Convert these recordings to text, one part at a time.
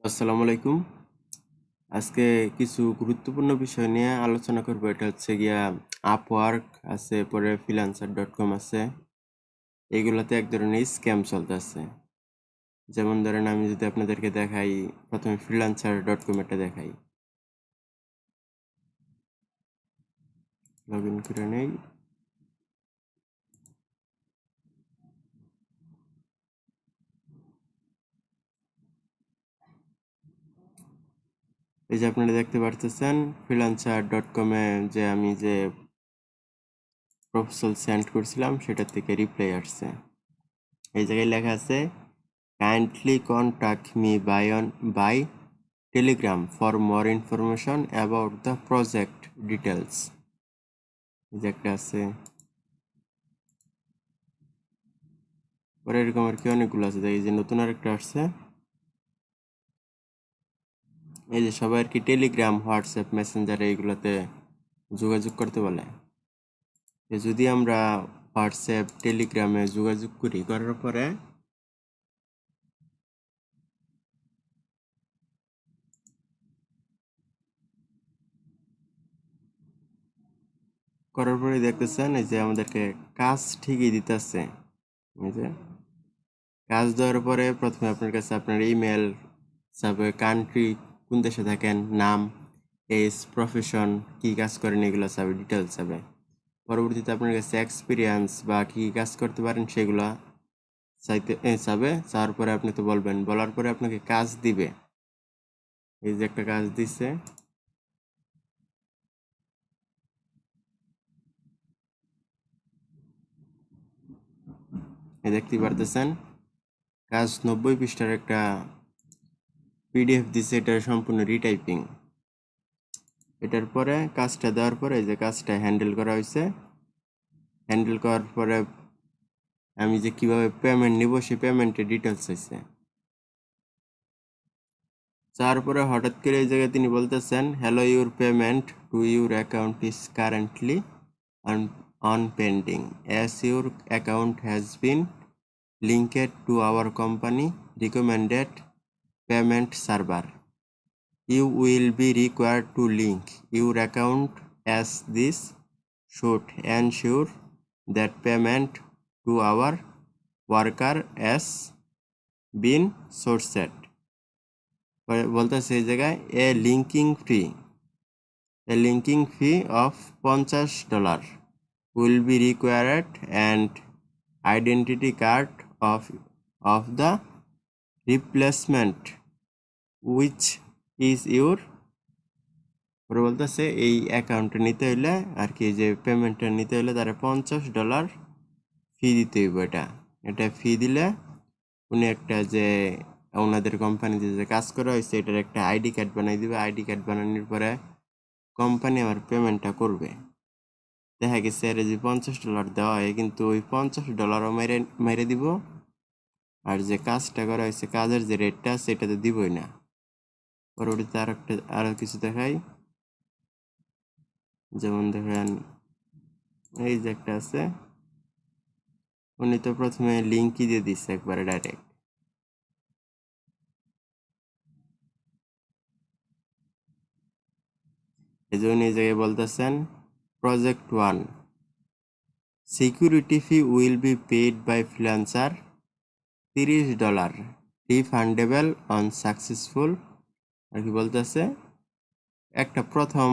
আসসালামু আলাইকুম। আজকে কিছু গুরুত্বপূর্ণ বিষয় নিয়ে আলোচনা করব। এটা হচ্ছে গিয়া আপওয়ার্ক আছে, পরে freelancer.com আছে। এগুলাতে এক ধরনের স্ক্যাম চলতেছে। যেমন ধরেন আমি যদি আপনাদেরকে দেখাই, প্রথমে freelancer.com এটা দেখাই। লগ ইন করে নেই। এই যে আপনারা দেখতে পারতেছেন freelancer.com এ যে আমি যে প্রপোজাল সেন্ড করছিলাম সেটার থেকে রিপ্লাই আসছে। এই জায়গায় লেখা আছে kindly contact me by Telegram for more information about the project details. এই যে একটা আছে, পরে এরকম আর কি অনেকগুলো আছে। এই যে নতুন আরেকটা আসছে, এই যে সবাই আর কি টেলিগ্রাম, হোয়াটসঅ্যাপ, মেসেঞ্জার এইগুলোতে যোগাযোগ করতে বলে। যদি আমরা হোয়াটসঅ্যাপ, টেলিগ্রামে যোগাযোগ করার পরে দেখতেছেন এই যে আমাদেরকে কাজ ঠিকই দিতেছে। এই যে কাজ দেওয়ার পরে প্রথমে আপনার কাছে আপনার ইমেল চাবে, কান্ট্রি কোন দেশে থাকেন, নাম, এজ, প্রফেশন, কি কাজ করেন এগুলো চাবে, ডিটেলস চাবে। পরবর্তীতে আপনার কাছে এক্সপিরিয়েন্স বা কি কাজ করতে পারেন সেগুলো চাবে। চাওয়ার পরে আপনি তো বলবেন, বলার পরে আপনাকে কাজ দিবে। এই যে একটা কাজ দিচ্ছে, এই দেখতে পারতেছেন কাজ 90 পৃষ্ঠার একটা পিডিএফ দিচ্ছে। এটা সম্পূর্ণ রিটাইপিং। এটার পরে কাজটা দেওয়ার পরে এই যে কাজটা হ্যান্ডেল করা হয়েছে। হ্যান্ডেল করার পরে আমি যে কিভাবে পেমেন্ট নিব সেই পেমেন্টের ডিটেলস চাইছে। তারপরে হঠাৎ করে এই জায়গায় তিনি বলতেছেন, hello, your payment to your account is currently on pending as your account has been linked to our company recommended payment server. You will be required to link your account as this should ensure that payment to our worker has been sourced. বলতেছে এই জায়গায় a linking fee of $50 will be required and identity card of the replacement which is your। ওরা বলতেছে এই অ্যাকাউন্টে নিতে হইলে আর কি, যে পেমেন্টটা নিতে হইলে তারা $50 ফি দিতে হইব। এটা ফি দিলে উনি একটা যে ওনাদের কোম্পানিতে যে কাজ করা হয়েছে এটার একটা আইডি কার্ড বানাই দিবে। আইডি কার্ড বানানোর পরে কোম্পানি আমার পেমেন্টটা করবে। দেখা গেছে এর যে $50 দেওয়া হয়, কিন্তু ওই $50 মেরে দিব, আর যে কাজটা করা হয়েছে কাজের যে রেটটা সেটা তো দিবই না। পরবর্তীতে আরো কিছু দেখাই। যেমন দেখেন এই যে একটা আছে, উনি তো প্রথমে লিঙ্কই দিয়ে দিচ্ছে একবারে ডাইরেক্ট। এই জন্য এই জায়গায় বলতেছেন project 1 security fee will be paid by freelancer $30 refundable on successful. আর কি বলতেছে, একটা প্রথম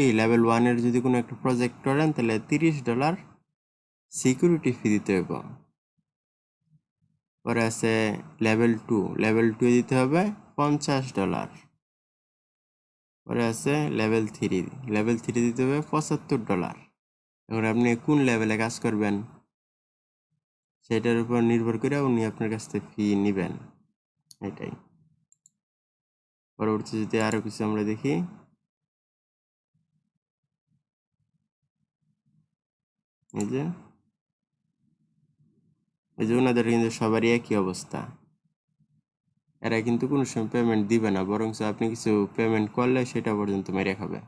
এই লেভেল 1-এর যদি কোনো একটা প্রজেক্ট করেন তাহলে $30 সিকিউরিটি ফি দিতে হবে। পরে আছে লেভেল 2 দিতে হবে $50। পরে আছে লেভেল 3 দিতে হবে $75। এখন আপনি কোন লেভেলে কাজ করবেন সেটার উপর নির্ভর করে উনি আপনার কাছ থেকে ফি নেবেন। এটাই। পরবর্তী যদি আরো কিছু আমরা দেখি, এই যে ওনাদের কিন্তু সবারই একই অবস্থা। এরা কিন্তু কোনো সময় পেমেন্ট দিবে না, বরং আপনি কিছু পেমেন্ট করলে সেটা পর্যন্ত মেরে খাবে।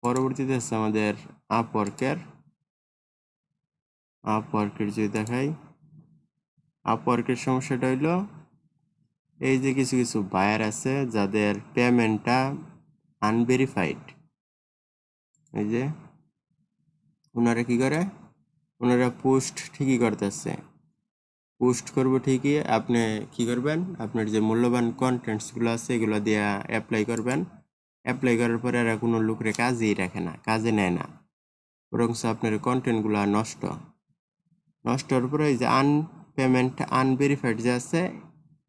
পরবর্তীতে আছে আমাদের আপওয়ার্কের যদি দেখাই, আপওয়ার্কের সমস্যাটা হইলো এই যে কিছু কিছু বায়ার আছে যাদের পেমেন্টটা আনভেরিফাইড, এই যে ওনারা কি করে, ওনারা পোস্ট ঠিকই করতেছে, পোস্ট করবো ঠিকই, আপনি কি করবেন, আপনার যে মূল্যবান কন্টেন্টসগুলো আছে এগুলো দিয়ে অ্যাপ্লাই করবেন। অ্যাপ্লাই করার পরে এরা কোনো লোকরে কাজেই রাখে না, কাজে নেয় না, বরং আপনার কন্টেন্টগুলো নষ্ট নষ্ট হওয়ার পরে ওই যে পেমেন্ট আনভেরিফাইড যে আছে,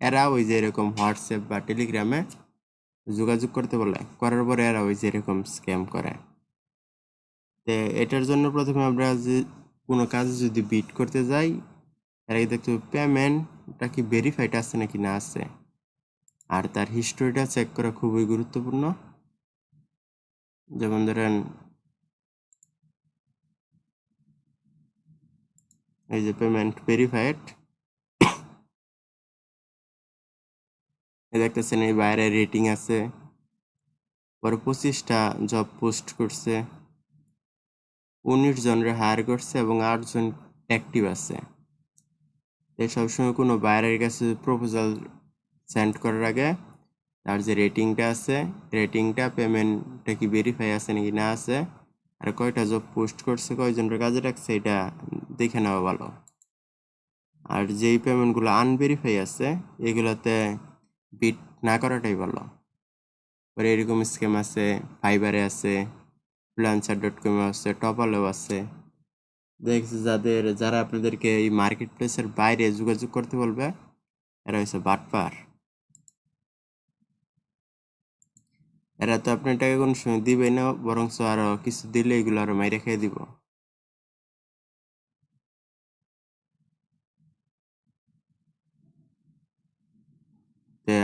এরা ওই যে এরকম হোয়াটসঅ্যাপ বা টেলিগ্রামে যোগাযোগ করতে বলে, করার পরে এরা ওই যে এরকম স্ক্যাম করে। তো এটার জন্য প্রথমে আমরা যে কোনো কাজে যদি বিড করতে যাই, এর আগে দেখতে হবে পেমেন্টটা কি ভেরিফাইড আছে নাকি না আছে, আর তার হিস্টোরিটা চেক করা খুবই গুরুত্বপূর্ণ। যেমন ধরেন এই যে পেমেন্ট ভেরিফাইড, দেখতেছেন এই বাইরে রেটিং আছে, পরে 25টা জব পোস্ট করছে, 19 জনরে হায়ার করছে এবং 8 জন অ্যাক্টিভ আছে। তাই সবসময় কোনো বাইরের কাছে প্রপোজাল সেন্ড করার আগে তার যে রেটিংটা আছে, রেটিংটা পেমেন্টটা কি ভেরিফাই আছে নাকি না আছে, আর কয়টা জব পোস্ট করছে, কয়জনের কাজে রাখছে, এটা দেখে নেওয়া ভালো। আর যেই পেমেন্টগুলো আনভেরিফাই আছে এগুলোতে বিট না করাটাই ভালো। পরে এরকম স্ক্যাম আছে, ফাইবারে আছে, ফ্রিল্যান্সার.com আছে, টপালেও আছে। দেখছি যারা আপনাদেরকে এই মার্কেট প্লেসের বাইরে যোগাযোগ করতে বলবে, এরা হচ্ছে বাটপার। এরা তো আপনার টাকা কোনো সময় দিবেই না, বরং আরো কিছু দিলে এগুলো আরো মাইরে খেয়ে দিব।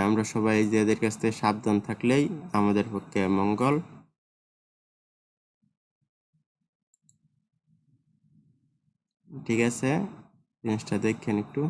আমরা সবাই যে এদের কাছ থেকে সাবধান থাকলেই আমাদের পক্ষে মঙ্গল। ঠিক আছে, জিনিসটা দেখেন একটু।